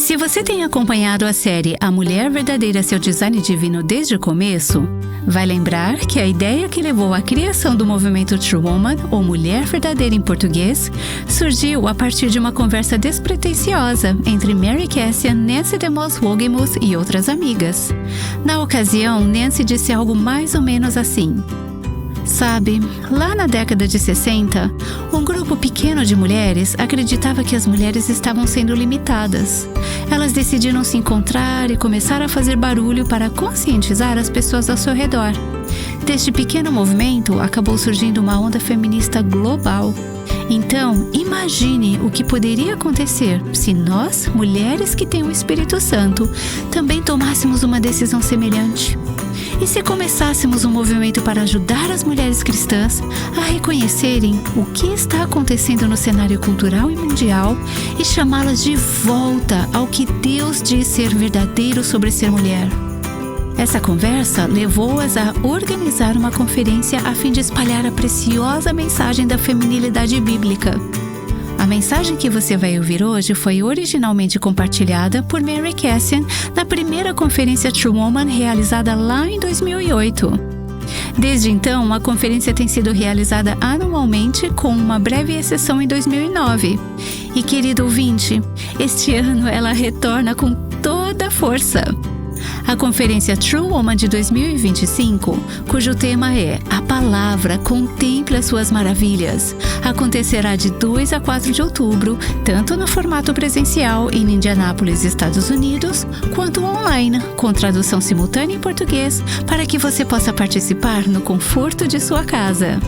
Se você tem acompanhado a série A Mulher Verdadeira, Seu Design Divino desde o começo, vai lembrar que a ideia que levou à criação do movimento True Woman, ou Mulher Verdadeira em português, surgiu a partir de uma conversa despretensiosa entre Mary Cassian, Nancy DeMoss Wogemuth e outras amigas. Na ocasião, Nancy disse algo mais ou menos assim: sabe, lá na década de 60, um grupo pequeno de mulheres acreditava que as mulheres estavam sendo limitadas. Elas decidiram se encontrar e começar a fazer barulho para conscientizar as pessoas ao seu redor. Deste pequeno movimento, acabou surgindo uma onda feminista global. Então, imagine o que poderia acontecer se nós, mulheres que têm o Espírito Santo, também tomássemos uma decisão semelhante. E se começássemos um movimento para ajudar as mulheres cristãs a reconhecerem o que está acontecendo no cenário cultural e mundial e chamá-las de volta ao que Deus diz ser verdadeiro sobre ser mulher? Essa conversa levou-as a organizar uma conferência a fim de espalhar a preciosa mensagem da feminilidade bíblica. A mensagem que você vai ouvir hoje foi originalmente compartilhada por Mary Cassian na primeira conferência True Woman realizada lá em 2008. Desde então, a conferência tem sido realizada anualmente, com uma breve exceção em 2009. E, querido ouvinte, este ano ela retorna com toda a força. A conferência True Woman de 2025, cujo tema é A Palavra Contemple as Suas Maravilhas, acontecerá de 2 a 4 de outubro, tanto no formato presencial em Indianápolis, Estados Unidos, quanto online, com tradução simultânea em português, para que você possa participar no conforto de sua casa.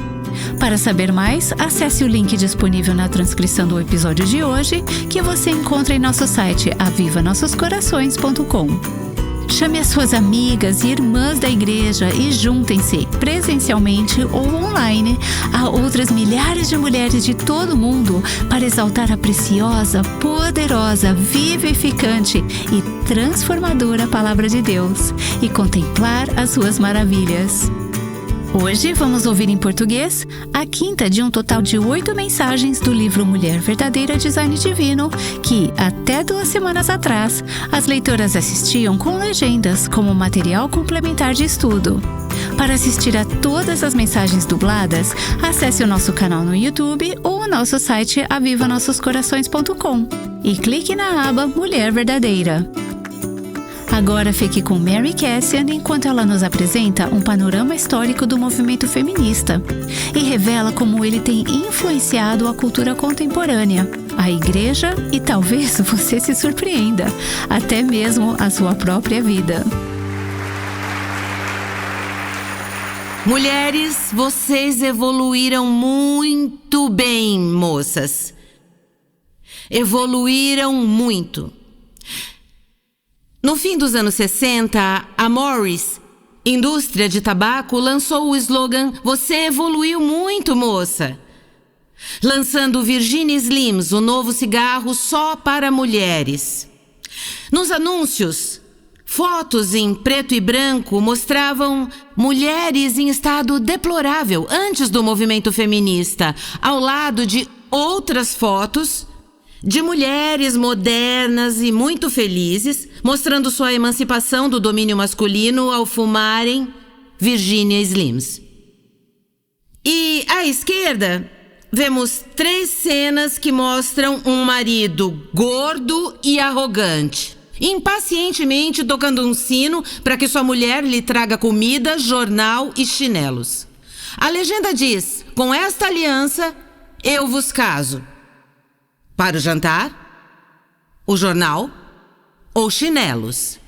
Para saber mais, acesse o link disponível na transcrição do episódio de hoje, que você encontra em nosso site avivanossoscorações.com. Chame as suas amigas e irmãs da igreja e juntem-se, presencialmente ou online, a outras milhares de mulheres de todo o mundo para exaltar a preciosa, poderosa, vivificante e transformadora Palavra de Deus e contemplar as suas maravilhas. Hoje vamos ouvir em português a quinta de um total de 8 mensagens do livro Mulher Verdadeira Design Divino, que, até 2 semanas atrás, as leitoras assistiam com legendas como material complementar de estudo. Para assistir a todas as mensagens dubladas, acesse o nosso canal no YouTube ou o nosso site avivanossoscorações.com e clique na aba Mulher Verdadeira. Agora fique com Mary Cassian enquanto ela nos apresenta um panorama histórico do movimento feminista e revela como ele tem influenciado a cultura contemporânea, a igreja e talvez você se surpreenda, até mesmo a sua própria vida. Mulheres, vocês evoluíram muito bem, moças. Evoluíram muito. No fim dos anos 60, a Morris, indústria de tabaco, lançou o slogan "Você evoluiu muito, moça", lançando o Virginia Slims, o novo cigarro só para mulheres. Nos anúncios, fotos em preto e branco mostravam mulheres em estado deplorável antes do movimento feminista, ao lado de outras fotos de mulheres modernas e muito felizes, mostrando sua emancipação do domínio masculino ao fumarem Virginia Slims. E à esquerda, vemos 3 cenas que mostram um marido gordo e arrogante, impacientemente tocando um sino para que sua mulher lhe traga comida, jornal e chinelos. A legenda diz: "Com esta aliança, eu vos caso." Para o jantar, o jornal ou chinelos.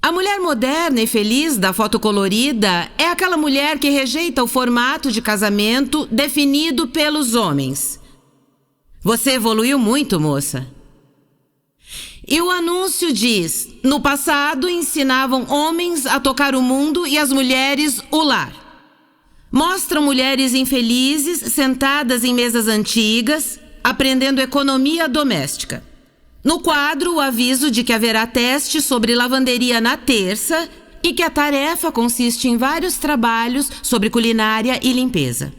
A mulher moderna e feliz da foto colorida é aquela mulher que rejeita o formato de casamento definido pelos homens. Você evoluiu muito, moça. E o anúncio diz: no passado ensinavam homens a tocar o mundo e as mulheres o lar. Mostram mulheres infelizes sentadas em mesas antigas, aprendendo economia doméstica. No quadro, o aviso de que haverá teste sobre lavanderia na terça e que a tarefa consiste em vários trabalhos sobre culinária e limpeza.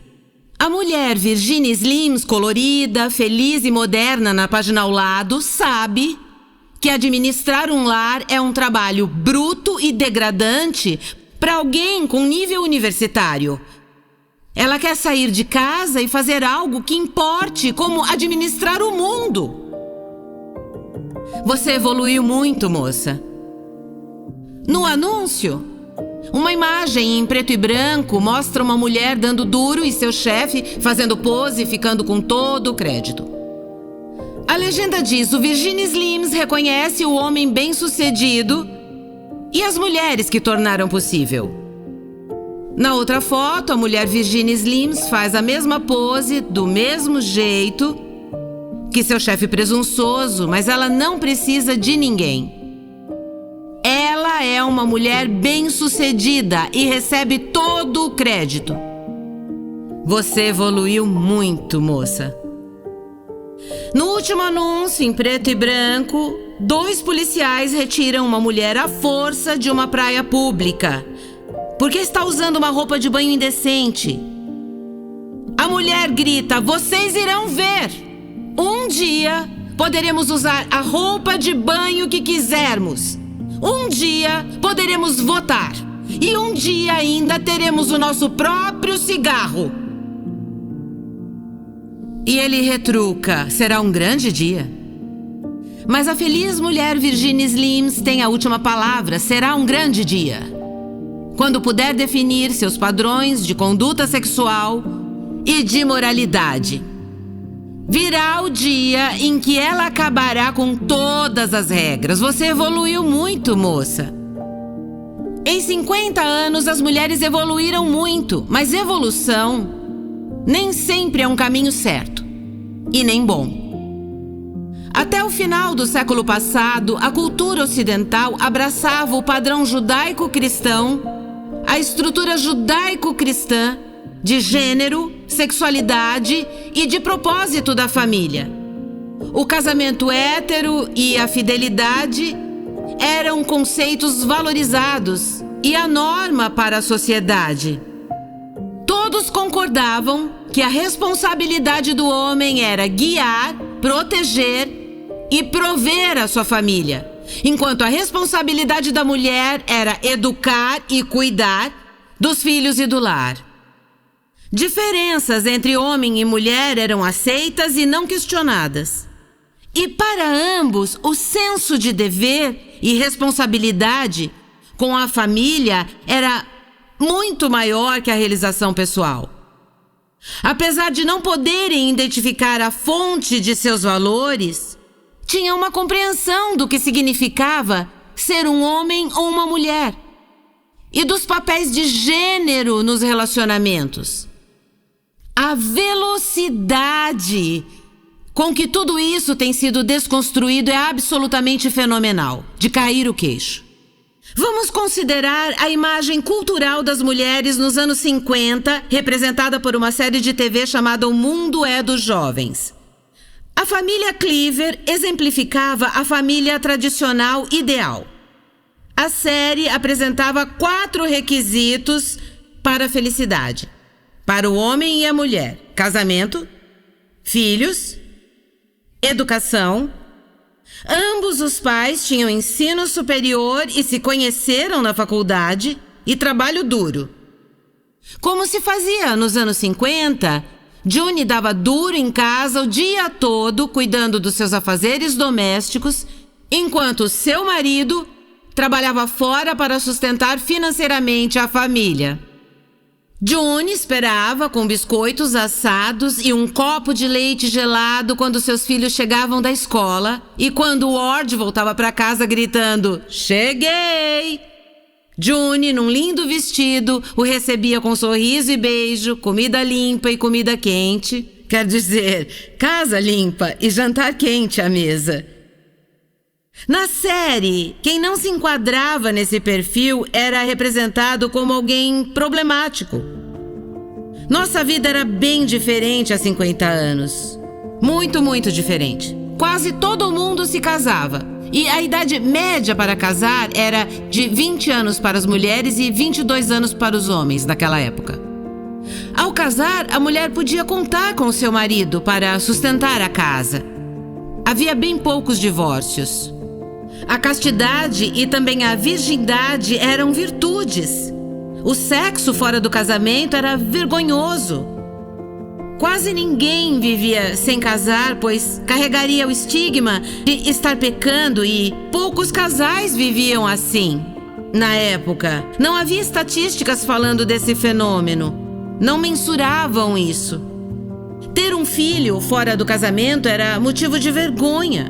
A mulher Virginia Slims, colorida, feliz e moderna na página ao lado, sabe que administrar um lar é um trabalho bruto e degradante para alguém com nível universitário. Ela quer sair de casa e fazer algo que importe, como administrar o mundo. Você evoluiu muito, moça. No anúncio, uma imagem em preto e branco mostra uma mulher dando duro e seu chefe fazendo pose e ficando com todo o crédito. A legenda diz: o Virginia Slims reconhece o homem bem-sucedido e as mulheres que tornaram possível. Na outra foto, a mulher Virginia Slims faz a mesma pose, do mesmo jeito que seu chefe presunçoso, mas ela não precisa de ninguém. Ela é uma mulher bem-sucedida e recebe todo o crédito. Você evoluiu muito, moça. No último anúncio, em preto e branco, 2 policiais retiram uma mulher à força de uma praia pública, porque está usando uma roupa de banho indecente. A mulher grita: vocês irão ver! Um dia poderemos usar a roupa de banho que quisermos. Um dia poderemos votar. E um dia ainda teremos o nosso próprio cigarro. E ele retruca: será um grande dia. Mas a feliz mulher Virginia Slims tem a última palavra: será um grande dia. Quando puder definir seus padrões de conduta sexual e de moralidade. Virá o dia em que ela acabará com todas as regras. Você evoluiu muito, moça. Em 50 anos, as mulheres evoluíram muito, mas evolução nem sempre é um caminho certo, e nem bom. Até o final do século passado, a cultura ocidental abraçava o padrão judaico-cristão, a estrutura judaico-cristã de gênero, sexualidade e de propósito da família. O casamento hétero e a fidelidade eram conceitos valorizados e a norma para a sociedade. Todos concordavam que a responsabilidade do homem era guiar, proteger e prover a sua família, enquanto a responsabilidade da mulher era educar e cuidar dos filhos e do lar. Diferenças entre homem e mulher eram aceitas e não questionadas. E para ambos, o senso de dever e responsabilidade com a família era muito maior que a realização pessoal. Apesar de não poderem identificar a fonte de seus valores, tinham uma compreensão do que significava ser um homem ou uma mulher e dos papéis de gênero nos relacionamentos. A velocidade com que tudo isso tem sido desconstruído é absolutamente fenomenal, de cair o queixo. Vamos considerar a imagem cultural das mulheres nos anos 50, representada por uma série de TV chamada O Mundo é dos Jovens. A família Cleaver exemplificava a família tradicional ideal. A série apresentava 4 requisitos para a felicidade. Para o homem e a mulher: casamento, filhos, educação. Ambos os pais tinham ensino superior e se conheceram na faculdade, e trabalho duro. Como se fazia nos anos 50, June dava duro em casa o dia todo, cuidando dos seus afazeres domésticos, enquanto seu marido trabalhava fora para sustentar financeiramente a família. June esperava com biscoitos assados e um copo de leite gelado quando seus filhos chegavam da escola e quando Ward voltava para casa gritando: "Cheguei!" June, num lindo vestido, o recebia com sorriso e beijo, comida limpa e comida quente. Quer dizer, casa limpa e jantar quente à mesa. Na série, quem não se enquadrava nesse perfil era representado como alguém problemático. Nossa vida era bem diferente há 50 anos. Muito, muito diferente. Quase todo mundo se casava. E a idade média para casar era de 20 anos para as mulheres e 22 anos para os homens naquela época. Ao casar, a mulher podia contar com seu marido para sustentar a casa. Havia bem poucos divórcios. A castidade e também a virgindade eram virtudes. O sexo fora do casamento era vergonhoso. Quase ninguém vivia sem casar, pois carregaria o estigma de estar pecando, e poucos casais viviam assim. Na época, não havia estatísticas falando desse fenômeno. Não mensuravam isso. Ter um filho fora do casamento era motivo de vergonha.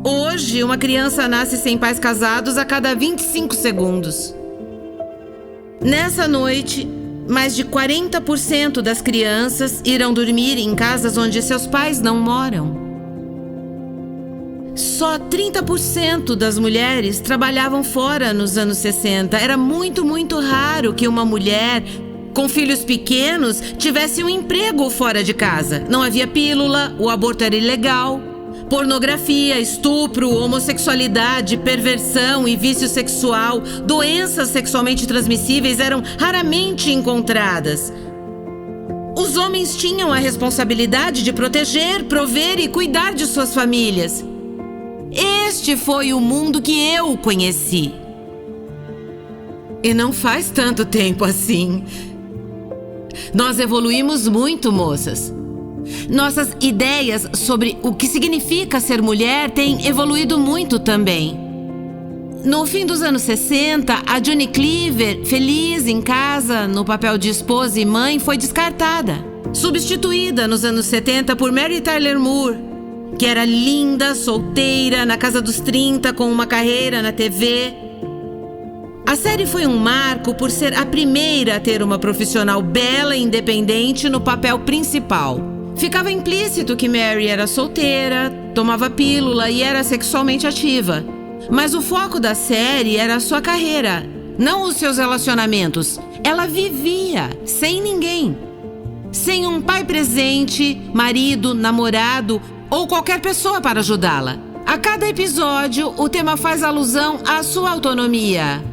Hoje, uma criança nasce sem pais casados a cada 25 segundos. Nessa noite, mais de 40% das crianças irão dormir em casas onde seus pais não moram. Só 30% das mulheres trabalhavam fora nos anos 60. Era muito, muito raro que uma mulher com filhos pequenos tivesse um emprego fora de casa. Não havia pílula, o aborto era ilegal. Pornografia, estupro, homossexualidade, perversão e vício sexual, doenças sexualmente transmissíveis eram raramente encontradas. Os homens tinham a responsabilidade de proteger, prover e cuidar de suas famílias. Este foi o mundo que eu conheci. E não faz tanto tempo assim. Nós evoluímos muito, moças. Nossas ideias sobre o que significa ser mulher têm evoluído muito também. No fim dos anos 60, a June Cleaver, feliz em casa, no papel de esposa e mãe, foi descartada. Substituída nos anos 70 por Mary Tyler Moore, que era linda, solteira, na casa dos 30, com uma carreira na TV. A série foi um marco por ser a primeira a ter uma profissional bela e independente no papel principal. Ficava implícito que Mary era solteira, tomava pílula e era sexualmente ativa. Mas o foco da série era a sua carreira, não os seus relacionamentos. Ela vivia sem ninguém. Sem um pai presente, marido, namorado ou qualquer pessoa para ajudá-la. A cada episódio, o tema faz alusão à sua autonomia.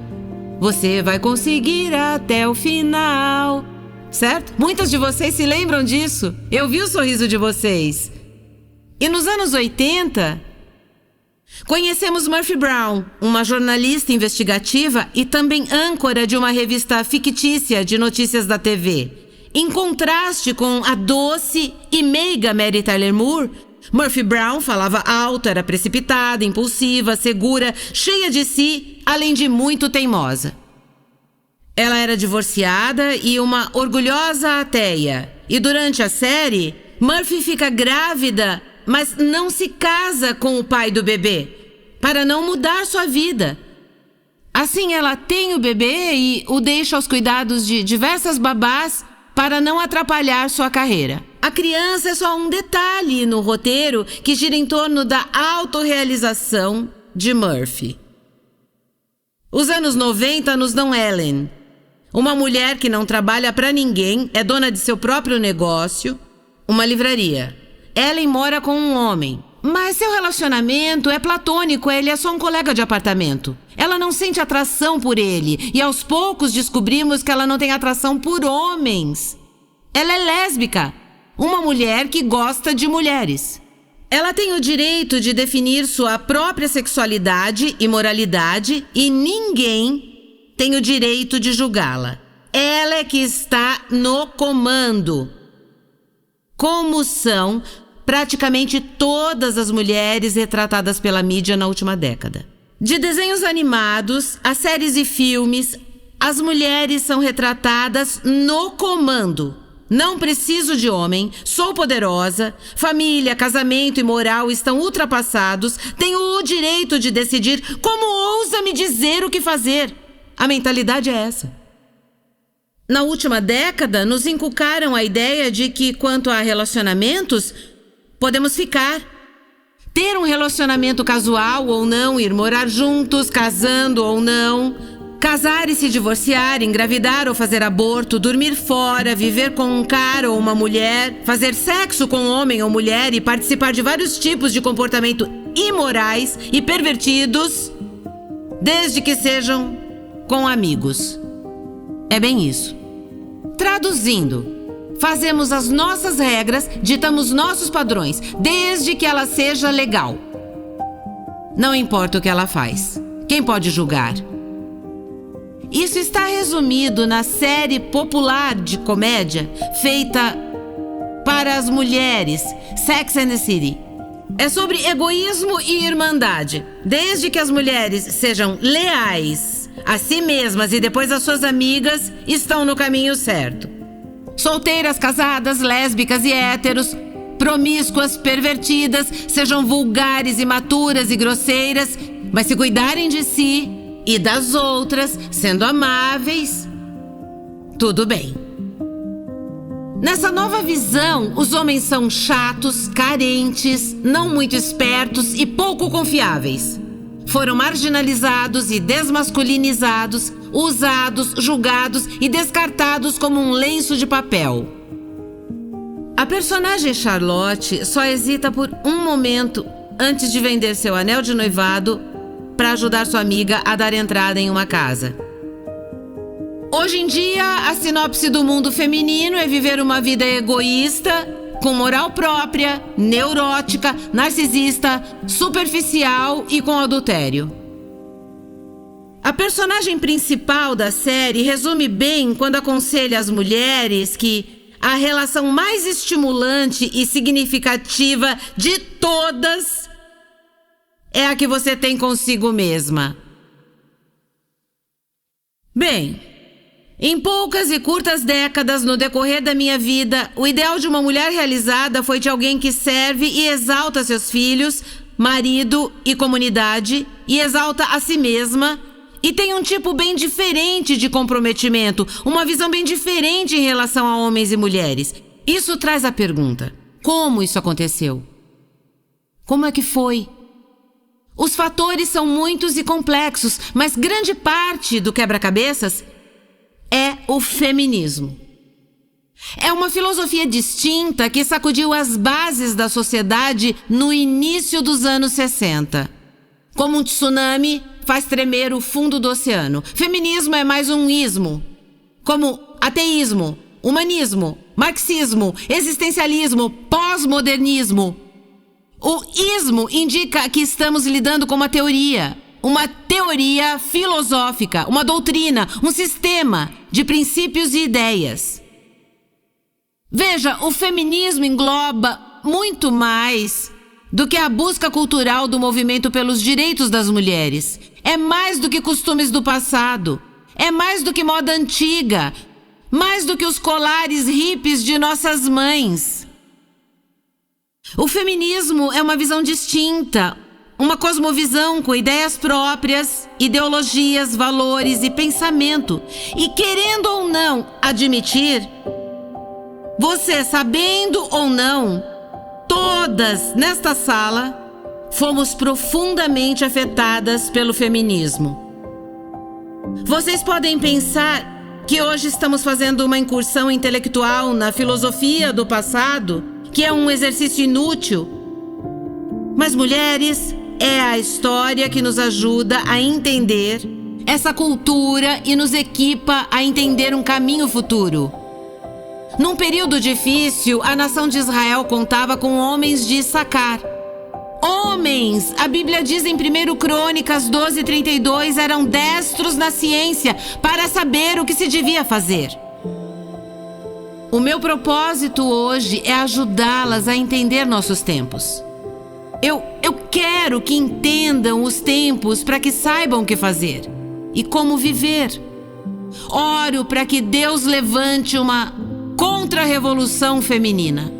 Você vai conseguir até o final. Certo? Muitas de vocês se lembram disso. Eu vi o sorriso de vocês. E nos anos 80, conhecemos Murphy Brown, uma jornalista investigativa e também âncora de uma revista fictícia de notícias da TV. Em contraste com a doce e meiga Mary Tyler Moore, Murphy Brown falava alto, era precipitada, impulsiva, segura, cheia de si, além de muito teimosa. Ela era divorciada e uma orgulhosa ateia. E durante a série, Murphy fica grávida, mas não se casa com o pai do bebê, para não mudar sua vida. Assim, ela tem o bebê e o deixa aos cuidados de diversas babás para não atrapalhar sua carreira. A criança é só um detalhe no roteiro que gira em torno da autorrealização de Murphy. Os anos 90 nos dão Ellen. Uma mulher que não trabalha para ninguém, é dona de seu próprio negócio, uma livraria. Ellen mora com um homem, mas seu relacionamento é platônico, ele é só um colega de apartamento. Ela não sente atração por ele e aos poucos descobrimos que ela não tem atração por homens. Ela é lésbica, uma mulher que gosta de mulheres. Ela tem o direito de definir sua própria sexualidade e moralidade e ninguém tem o direito de julgá-la. Ela é que está no comando. Como são praticamente todas as mulheres retratadas pela mídia na última década. De desenhos animados a séries e filmes, as mulheres são retratadas no comando. Não preciso de homem, sou poderosa, família, casamento e moral estão ultrapassados, tenho o direito de decidir, como ousa me dizer o que fazer? A mentalidade é essa. Na última década, nos inculcaram a ideia de que, quanto a relacionamentos, podemos ficar. Ter um relacionamento casual ou não, ir morar juntos, casando ou não, casar e se divorciar, engravidar ou fazer aborto, dormir fora, viver com um cara ou uma mulher, fazer sexo com homem ou mulher e participar de vários tipos de comportamento imorais e pervertidos, desde que sejam com amigos. É bem isso. Traduzindo, fazemos as nossas regras, ditamos nossos padrões, desde que ela seja legal. Não importa o que ela faz. Quem pode julgar? Isso está resumido na série popular de comédia feita para as mulheres, Sex and the City. É sobre egoísmo e irmandade. Desde que as mulheres sejam leais a si mesmas e depois às suas amigas, estão no caminho certo. Solteiras, casadas, lésbicas e héteros, promíscuas, pervertidas, sejam vulgares, imaturas e grosseiras, mas se cuidarem de si e das outras, sendo amáveis, tudo bem. Nessa nova visão, os homens são chatos, carentes, não muito espertos e pouco confiáveis. Foram marginalizados e desmasculinizados, usados, julgados e descartados como um lenço de papel. A personagem Charlotte só hesita por um momento antes de vender seu anel de noivado para ajudar sua amiga a dar entrada em uma casa. Hoje em dia, a sinopse do mundo feminino é viver uma vida egoísta, com moral própria, neurótica, narcisista, superficial e com adultério. A personagem principal da série resume bem quando aconselha as mulheres que a relação mais estimulante e significativa de todas é a que você tem consigo mesma. Bem, em poucas e curtas décadas no decorrer da minha vida, o ideal de uma mulher realizada foi de alguém que serve e exalta seus filhos, marido e comunidade, e exalta a si mesma, e tem um tipo bem diferente de comprometimento, uma visão bem diferente em relação a homens e mulheres. Isso traz a pergunta: como isso aconteceu? Como é que foi? Os fatores são muitos e complexos, mas grande parte do quebra-cabeças é o feminismo. É uma filosofia distinta que sacudiu as bases da sociedade no início dos anos 60. Como um tsunami, faz tremer o fundo do oceano. Feminismo é mais um ismo, como ateísmo, humanismo, marxismo, existencialismo, pós-modernismo. O ismo indica que estamos lidando com uma teoria filosófica, uma doutrina, um sistema de princípios e ideias. Veja, o feminismo engloba muito mais do que a busca cultural do movimento pelos direitos das mulheres. É mais do que costumes do passado, é mais do que moda antiga, mais do que os colares hippies de nossas mães. O feminismo é uma visão distinta, uma cosmovisão com ideias próprias, ideologias, valores e pensamento. E querendo ou não admitir, você sabendo ou não, todas nesta sala fomos profundamente afetadas pelo feminismo. Vocês podem pensar que hoje estamos fazendo uma incursão intelectual na filosofia do passado, que é um exercício inútil. Mas mulheres, é a história que nos ajuda a entender essa cultura e nos equipa a entender um caminho futuro. Num período difícil, a nação de Israel contava com homens de Issacar. Homens, a Bíblia diz em 1 Crônicas 12:32, eram destros na ciência para saber o que se devia fazer. O meu propósito hoje é ajudá-las a entender nossos tempos. Eu quero que entendam os tempos para que saibam o que fazer e como viver. Oro para que Deus levante uma contra-revolução feminina.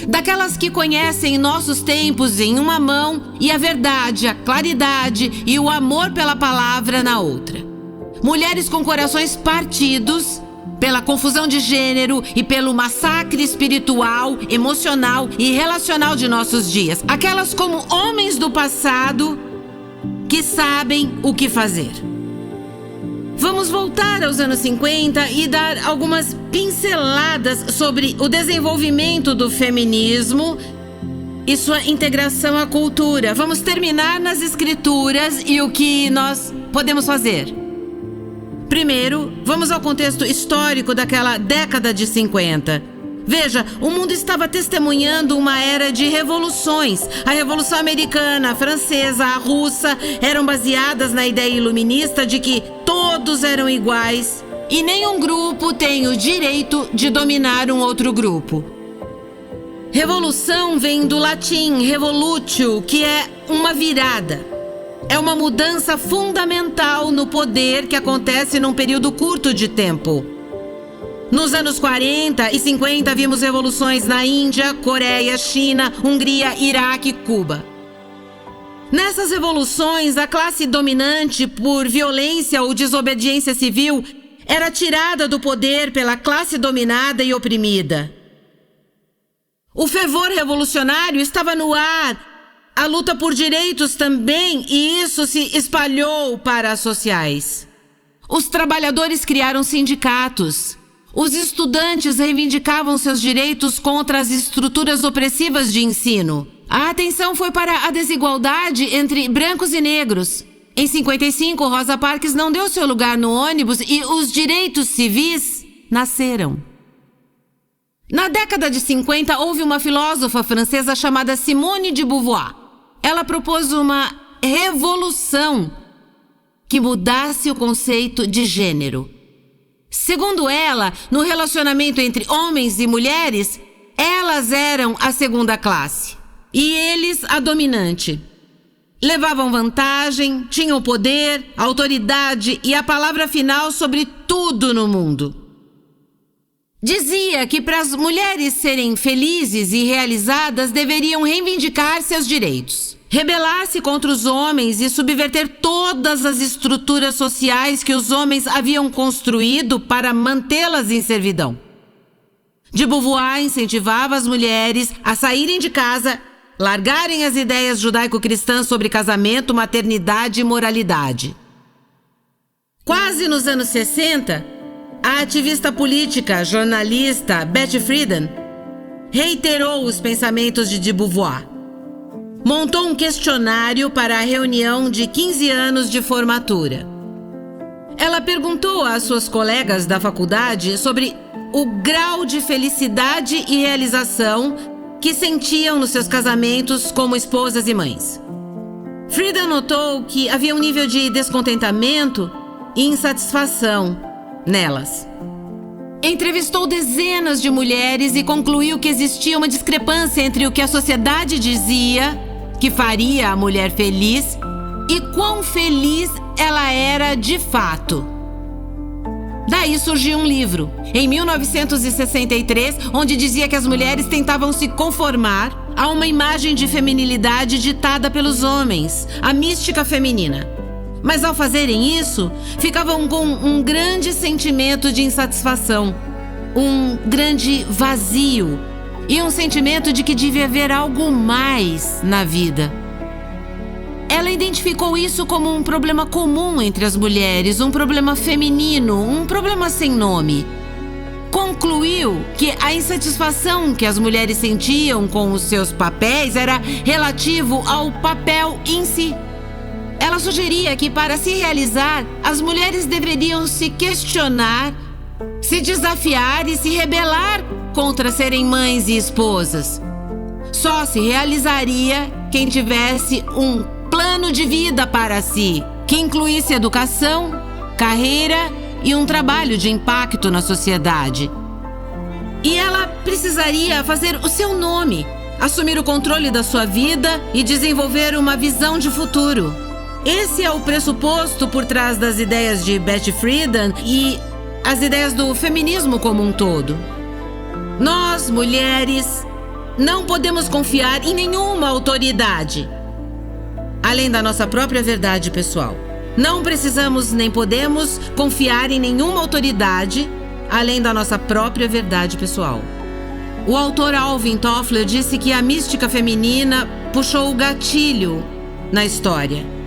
Daquelas que conhecem nossos tempos em uma mão e a verdade, a claridade e o amor pela palavra na outra. Mulheres com corações partidos pela confusão de gênero e pelo massacre espiritual, emocional e relacional de nossos dias. Aquelas como homens do passado que sabem o que fazer. Vamos voltar aos anos 50 e dar algumas pinceladas sobre o desenvolvimento do feminismo e sua integração à cultura. Vamos terminar nas escrituras e o que nós podemos fazer. Primeiro, vamos ao contexto histórico daquela década de 50. Veja, o mundo estava testemunhando uma era de revoluções. A Revolução Americana, a Francesa, a Russa eram baseadas na ideia iluminista de que todos eram iguais e nenhum grupo tem o direito de dominar um outro grupo. Revolução vem do latim revolutio, que é uma virada. É uma mudança fundamental no poder que acontece num período curto de tempo. Nos anos 40 e 50 vimos revoluções na Índia, Coreia, China, Hungria, Iraque e Cuba. Nessas revoluções, a classe dominante por violência ou desobediência civil era tirada do poder pela classe dominada e oprimida. O fervor revolucionário estava no ar, a luta por direitos também, e isso se espalhou para as sociais. Os trabalhadores criaram sindicatos. Os estudantes reivindicavam seus direitos contra as estruturas opressivas de ensino. A atenção foi para a desigualdade entre brancos e negros. Em 55, Rosa Parks não deu seu lugar no ônibus e os direitos civis nasceram. Na década de 50, houve uma filósofa francesa chamada Simone de Beauvoir. Ela propôs uma revolução que mudasse o conceito de gênero. Segundo ela, no relacionamento entre homens e mulheres, elas eram a segunda classe e eles a dominante. Levavam vantagem, tinham poder, autoridade e a palavra final sobre tudo no mundo. Dizia que para as mulheres serem felizes e realizadas deveriam reivindicar seus direitos, rebelar-se contra os homens e subverter todas as estruturas sociais que os homens haviam construído para mantê-las em servidão. De Beauvoir incentivava as mulheres a saírem de casa, largarem as ideias judaico-cristãs sobre casamento, maternidade e moralidade. Quase nos anos 60, a ativista política, jornalista Betty Friedan reiterou os pensamentos de Beauvoir. Montou um questionário para a reunião de 15 anos de formatura. Ela perguntou às suas colegas da faculdade sobre o grau de felicidade e realização que sentiam nos seus casamentos como esposas e mães. Friedan notou que havia um nível de descontentamento e insatisfação nelas. Entrevistou dezenas de mulheres e concluiu que existia uma discrepância entre o que a sociedade dizia que faria a mulher feliz e quão feliz ela era de fato. Daí surgiu um livro, em 1963, onde dizia que as mulheres tentavam se conformar a uma imagem de feminilidade ditada pelos homens, a mística feminina. Mas ao fazerem isso, ficavam com um grande sentimento de insatisfação, um grande vazio e um sentimento de que devia haver algo mais na vida. Ela identificou isso como um problema comum entre as mulheres, um problema feminino, um problema sem nome. Concluiu que a insatisfação que as mulheres sentiam com os seus papéis era relativo ao papel em si. Ela sugeria que, para se realizar, as mulheres deveriam se questionar, se desafiar e se rebelar contra serem mães e esposas. Só se realizaria quem tivesse um plano de vida para si, que incluísse educação, carreira e um trabalho de impacto na sociedade. E ela precisaria fazer o seu nome, assumir o controle da sua vida e desenvolver uma visão de futuro. Esse é o pressuposto por trás das ideias de Betty Friedan e as ideias do feminismo como um todo. Nós, mulheres, não podemos confiar em nenhuma autoridade, além da nossa própria verdade pessoal. Não precisamos nem podemos confiar em nenhuma autoridade, além da nossa própria verdade pessoal. O autor Alvin Toffler disse que a mística feminina puxou o gatilho na história.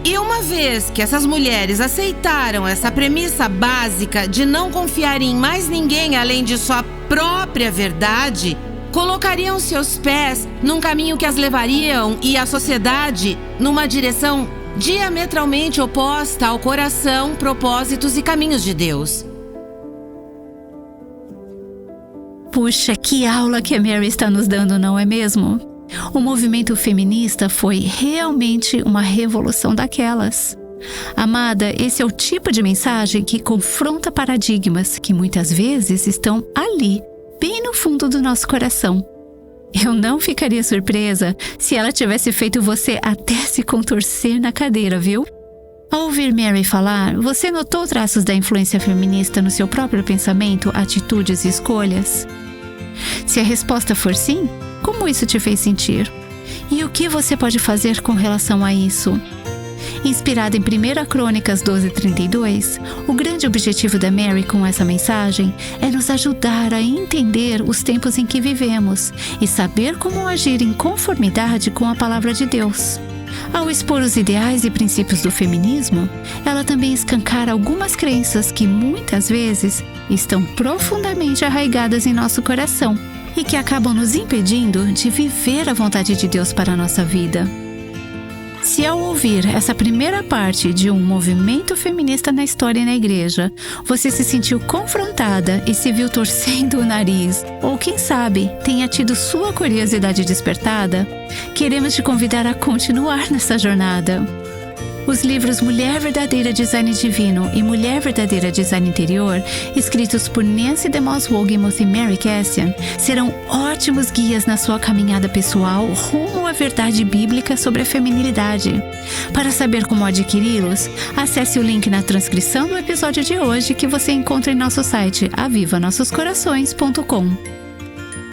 E uma vez que essas mulheres aceitaram essa premissa básica de não confiar em mais ninguém além de sua própria verdade, colocariam seus pés num caminho que as levariam e a sociedade numa direção diametralmente oposta ao coração, propósitos e caminhos de Deus. Puxa, que aula que a Mary está nos dando, não é mesmo? O movimento feminista foi realmente uma revolução daquelas. Amada, esse é o tipo de mensagem que confronta paradigmas que muitas vezes estão ali, bem no fundo do nosso coração. Eu não ficaria surpresa se ela tivesse feito você até se contorcer na cadeira, viu? Ao ouvir Mary falar, você notou traços da influência feminista no seu próprio pensamento, atitudes e escolhas? Se a resposta for sim, como isso te fez sentir? E o que você pode fazer com relação a isso? Inspirada em 1 Crônicas 12:32, o grande objetivo da Mary com essa mensagem é nos ajudar a entender os tempos em que vivemos e saber como agir em conformidade com a palavra de Deus. Ao expor os ideais e princípios do feminismo, ela também escancara algumas crenças que muitas vezes estão profundamente arraigadas em nosso coração e que acabam nos impedindo de viver a vontade de Deus para a nossa vida. Se ao ouvir essa primeira parte de um movimento feminista na história e na igreja, você se sentiu confrontada e se viu torcendo o nariz, ou quem sabe, tenha tido sua curiosidade despertada, queremos te convidar a continuar nessa jornada. Os livros Mulher Verdadeira Design Divino e Mulher Verdadeira Design Interior, escritos por Nancy DeMoss Wogemuth e Mary Cassian, serão ótimos guias na sua caminhada pessoal rumo à verdade bíblica sobre a feminilidade. Para saber como adquiri-los, acesse o link na transcrição do episódio de hoje que você encontra em nosso site avivanossoscorações.com.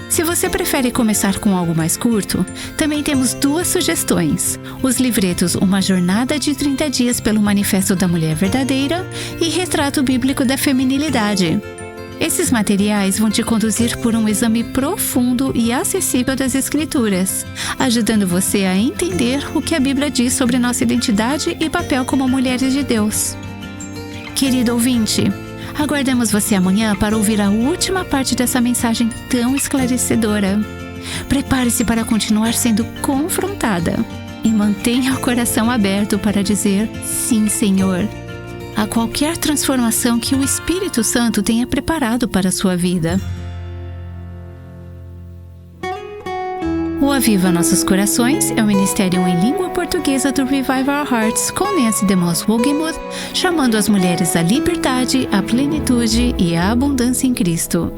Se você prefere começar com algo mais curto, também temos 2 sugestões: os livretos Uma Jornada de 30 Dias pelo Manifesto da Mulher Verdadeira e Retrato Bíblico da Feminilidade. Esses materiais vão te conduzir por um exame profundo e acessível das Escrituras, ajudando você a entender o que a Bíblia diz sobre nossa identidade e papel como mulheres de Deus. Querido ouvinte, aguardamos você amanhã para ouvir a última parte dessa mensagem tão esclarecedora. Prepare-se para continuar sendo confrontada e mantenha o coração aberto para dizer sim, Senhor, a qualquer transformação que o Espírito Santo tenha preparado para a sua vida. O Aviva Nossos Corações é o ministério em língua portuguesa do Revive Our Hearts com Nancy DeMoss Wogemuth, chamando as mulheres à liberdade, à plenitude e à abundância em Cristo.